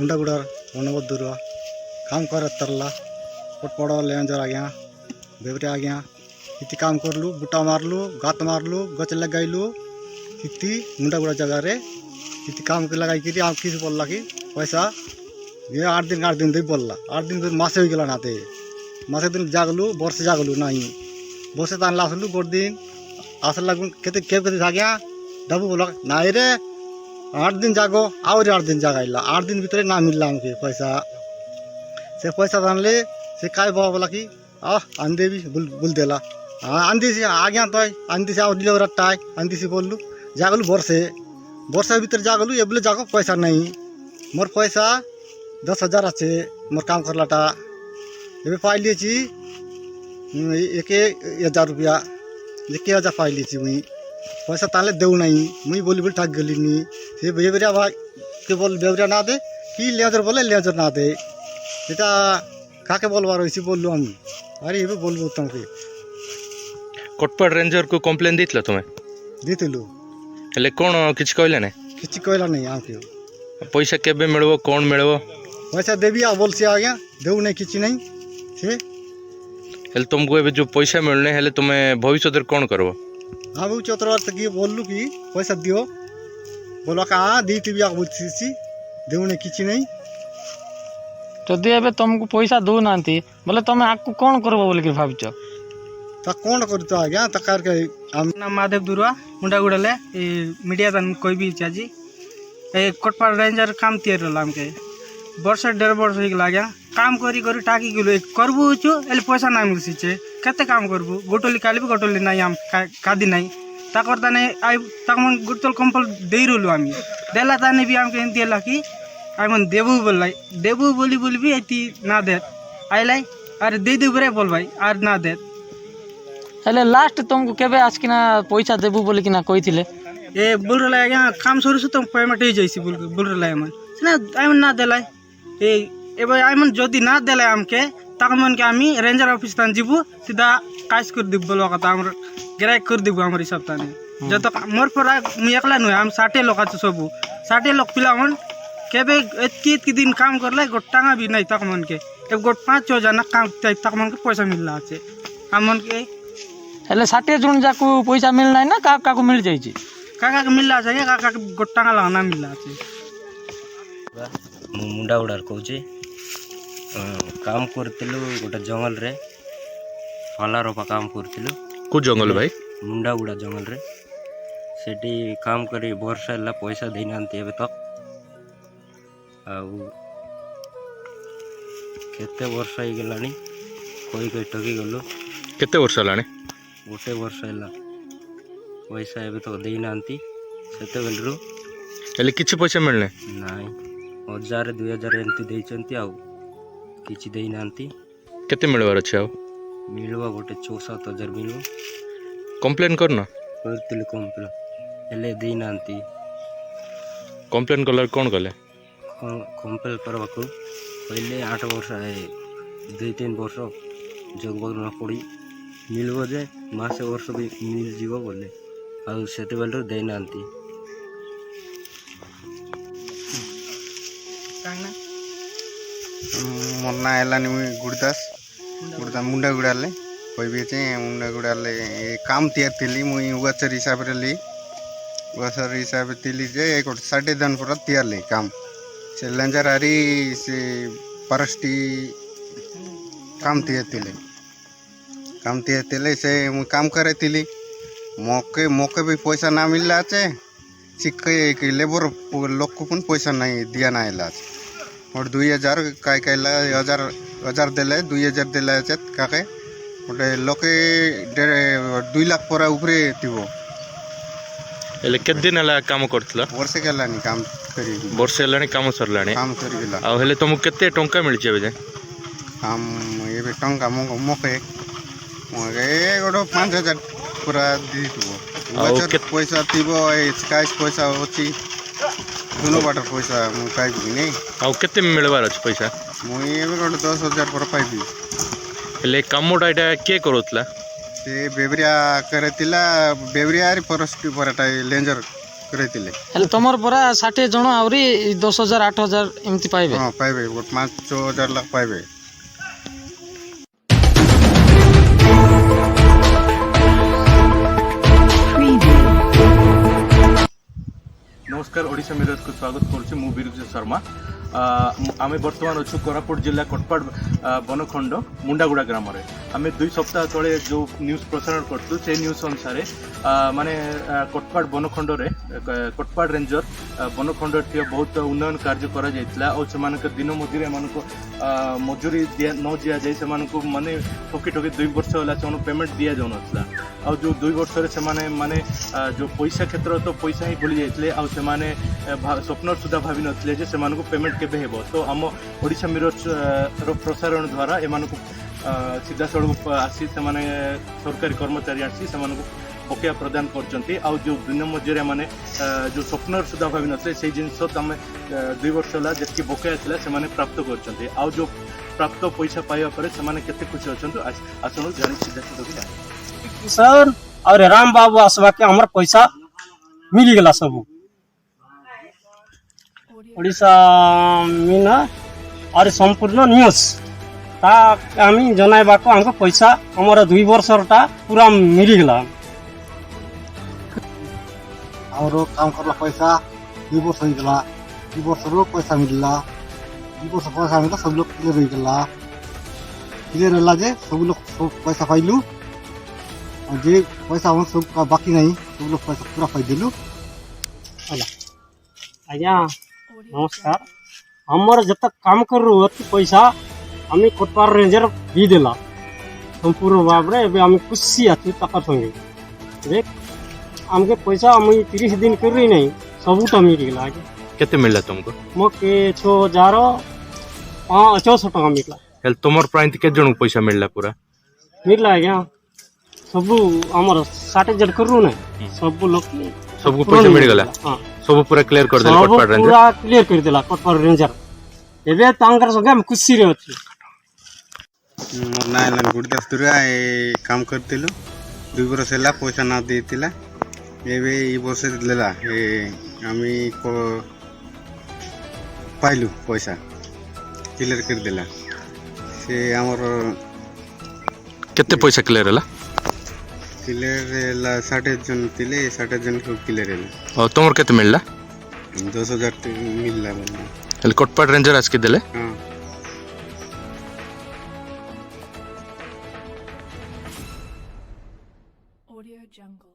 मुंडागुड़ा वनबदूर काम कर तरला पड़ लेंजर आ गया बेबरे आ गया इति काम करलु बुटा मारलु गात मारलु गच लगाइलु इति मुंडागुड़ा जगह रे इति काम के लगाई कि आप किस बोलला कि पैसा ये 8 दिन दे बोलला 8 दिन मासे हो गला नाते मासे दिन जागलु वर्ष जागलु नहीं वर्ष तान लासलु गोट दिन आसल लगुन केते गया डबू बोला नाई रे 8 दिन जागो और 8 दिन जागाइला 8 दिन भीतर ना मिलला हमके पैसा से पैसा दानले से काय बाबा बोला कि आंधे भी बुल देला आंधी से आ गया तो आंधी से और डिलीवर टाई आंधी से बोललु जागलु वर्ष भीतर जागलु ये बोले जागो पैसा नहीं मोर पैसा 10,000 आछे मोर काम करलाटा एबे पाई लिएछि 1,000 रुपया 1,000 पाई लिएछि मुई पैसा ताले देउ नहीं मुई बोली ठाक गली नी से बेबरिया भाई के बोल बेबरिया ना दे कि लेजर बोले लेजर ना दे এটা কাকে বলবার হইছি বললু আমি আরে এবে বলবো তোমাকে কোটপাড় রেঞ্জর কো কমপ্লেন দিতলা তুমি দিতলু হেলে কোন কিছু কইলা না কিছু কইলা নাই আমকে পয়সা কেবে মিলবো কোন মিলবো পয়সা দেবি आ बोलसी आ गया देउ नहीं কিছু नहीं से হেলে तुमको एबे जो पैसा मिलने हेले তুমি ভবিষ্যতের কোন করব আমি চতরার থেকে বললু কি পয়সা দিও বলা কা দিতিবি आ बोलसी देउ नहीं কিছু नहीं जदि एबे तुमको पैसा दो नांती बोले तुम आकु कौन करबो बोल के भाबिचो ता कौन करतो आ गया तकार के नाम माधव दुरुआ मुंडागुड़ाले मीडिया तन कोई भी चाची ए कोटपाड़ रेंजर काम तियर लाम के वर्ष 1.5 वर्ष हो गया काम करी करी टाकी गेलो करबो छु एले पैसा ना मिलसी छे केते काम करबो गोटोली कालीबो गोटोली नाही आम कादी नाही ताकर ताने आई ताकमन गुटल कंपल देई रहलु आमी देला ताने भी आमके एंतिला कि आमन देबू बोली बोली भी एती ना दे आइलाई अरे दे दे बरे बोल भाई आर ना दे हेले लास्ट तुमको केबे आसकिना पैसा देबू बोली किना कहिथिले ए बोल रहला आज्ञा काम शुरू से तुम पेमेंट हो जाइसी बोल रहला आमन ना आमन ना देलाई ए एबे आमन जदी ना देलाई आमके तकमन के आमी रेंजर ऑफिस तान जीबू सीधा काज कर दिब बोलवा कता हमर ग्राहक कर दिबू हमर हिसाब ताने जत मोर पर मु एकला न हम 60 लोक आछु सबु 60 लोक पिलावन केबे एतकी दिन काम करले गोटांगा भी नहीं तक मन के एक गोट 5-6 जना काम तक मन के पैसा मिलला আছে हमन के हेले 60 जन जाकू पैसा मिल नाही ना का को मिल जाई छी काका के मिलला আছে काका के गोटांगा लाना मिलला আছে मुंडा उड़ार कहूँ काम करथिलु गोटे जंगल रे फला रोपा काम करथिलु को जंगल भाई मुंडा उड़ा जंगल रे सेठी काम करी वर्ष हला पैसा देई नांती एबे तक केते वर्ष हो गलानी कोई ठगी गलु केते वर्ष लाने गोटे वर्ष हला पैसा एबे तक देई नांती सेते बेलरु हेले किछि पैसा मिलने नाई 1,000-2,000 एंती देइचंती आउ किछि देई नांती केते मिलवार अछि आउ मिलवा गोटे 6-7 हजार मिलवा कंप्लेन करना करथिलु कंप्लेन हेले देई नांती कंप्लेन कलर कोन कले कंप्लेन करबाकू पहले 8 वर्ष है 2-3 वर्ष जगबग ना पड़ी मिलबो जे मासे वर्ष भी मिल जीवो बोले आ सेते बेलर देई नांती मोर ना एलानी गुड़दास मुंडागुड़ाले कोई भी चे मुंडागुड़ाले काम तियार थिली मुई वाचर हिसाब रे ली वाचर हिसाब थिली जे एक 60 दिन पर तियार ले काम से लेंजर आरी से परस्टी काम तियार थिले से मुई काम करे थिली मोके भी पैसा ना मिलला छे सिक्के लेबर लोक को पण पैसा नहीं दिया ना आइला और 2,000 काय कायला 1,000 देले 2,000 देला छे काके ओटे लोके 2 लाख पर ऊपरे थिबो हेले केत दिन हला काम करथला वर्ष केलानी काम करी वर्ष हलानी काम सरलानी काम करी गेला आ हेले तुमको केते टंका मिल जेबे जे काम एबे टंका मोके गोटो 5,000 पूरा दी थिबो वाचर पैसा थिबो ए काइस पैसा होची दोनों बाटर पैसा मु पाइबी नहीं आ केते मिलवार अछि पैसा मुई एबे गोटे 10,000 पर पाइबी हेले कामोटा एटा के करोतला से बेबरिया करतिला बेबरिया रे फॉरेस्ट परटा लेंजर कराइतिले ହେଲେ ତମର ପରା 60 ଜଣ ଆହୁରି 10,000 8,000 ଏମିତି ପାଇବେ। हाँ पाइबे गोटे 5-6 लाख पाइबे। नमस्कार ओडिशा मिरर को स्वागत करुच्ची मु बिरुजा शर्मा। आमे बर्तमान अच्छु कोरापुट जिला कोटपाड़ बनखंड मुंडागुड़ा ग्राम रे आमे 2 सप्ताह तले जो न्यूज प्रसारण करतु से न्यूज अनुसार माने कोटपाड़ बनखंड रे कोटपाड़ रेंजर बनखंड टी बहुत उन्नयन कार्य करा जायतिला और से मानक दिन मजूरी मानको मजूरी न दिया जाय से मानको माने ठोकी ठोकी 2 वर्ष होला से पेमेंट दिया जाउ नथला और जो 2 वर्ष रे से माने जो पैसा क्षेत्र तो पैसा ही भूली जायतिले और से माने स्वप्न सुधा भावी नथिले जे से मानको पेमेंट केबे हेबो। तो आम ओडिशा मिरर रो प्रसारण द्वारा एमानको सीधा सड़क आसी से माने सरकारी कर्मचारी आसी से मानको बकेया प्रदान करचंती और जो दिन मजूरिया माने जो स्वप्न सुधा भावी नथिले से जिंस तमे 2 वर्ष होला जेकी बकेया थिला से माने प्राप्त करचंती और जो प्राप्त पैसा पाइबा परे से माने केते खुशी होचंतु आसनु जानि सीधा सड़क जानि किसान और राम बाबू आसवा के हमर पैसा मिल गला सब ओडिशा मिना और संपूर्ण न्यूज ता आमी जनाइबा को हमको पैसा हमर 2 वर्षरटा पूरा मिल गला। और काम करला पैसा 2 वर्ष हो गला 2 वर्ष रो पैसा मिलला 2 वर्ष पैसा मिलला सब लोग क्लियर हो गला क्लियर होला जे सब लोग सब पैसा पाइलु और जे पैसा हम सब का बाकी नहीं सब लोग पैसा पूरा पाइ दिलु। आज्ञा नमस्कार हमर जब काम कर पैसा आमी कोटपाड़ रेंजर भी देला संपूर्ण भाव रे एबे आमी खुशी आथि तका संगे देख हमके पैसा आमी 30 दिन कर रही नहीं सबुटा मिल गेला आगे केते मिलला तुमको मोके 6,564 टका मिलला। हेल तुमर प्रांत के जण पैसा मिलला पूरा मिलला आज्ञा सब हमर 60 जन करू ने सब लोग सबको पैसा मिल गला। हां सब पूरा क्लियर कर देला कोटपाड़ रेंजर पूरा क्लियर कर देला कोटपाड़ रेंजर एबे तांकर संगे हम खुशी रे अछि। मोर ना लन गुड़दास दुरा ए काम करतिलु 2 वर्ष होला पैसा ना देतिला एबे ई वर्ष लेला ए आमी को पाइलु पैसा क्लियर कर देला से हमर केते पैसा क्लियर होला क्लियर ला 60 जन तिले 60 जन को क्लियर होला और तुमर केते मिलला 10,000 मिलला बोल हेल कोटपाड़ रेंजर आज के देले। हां Audio Jungle.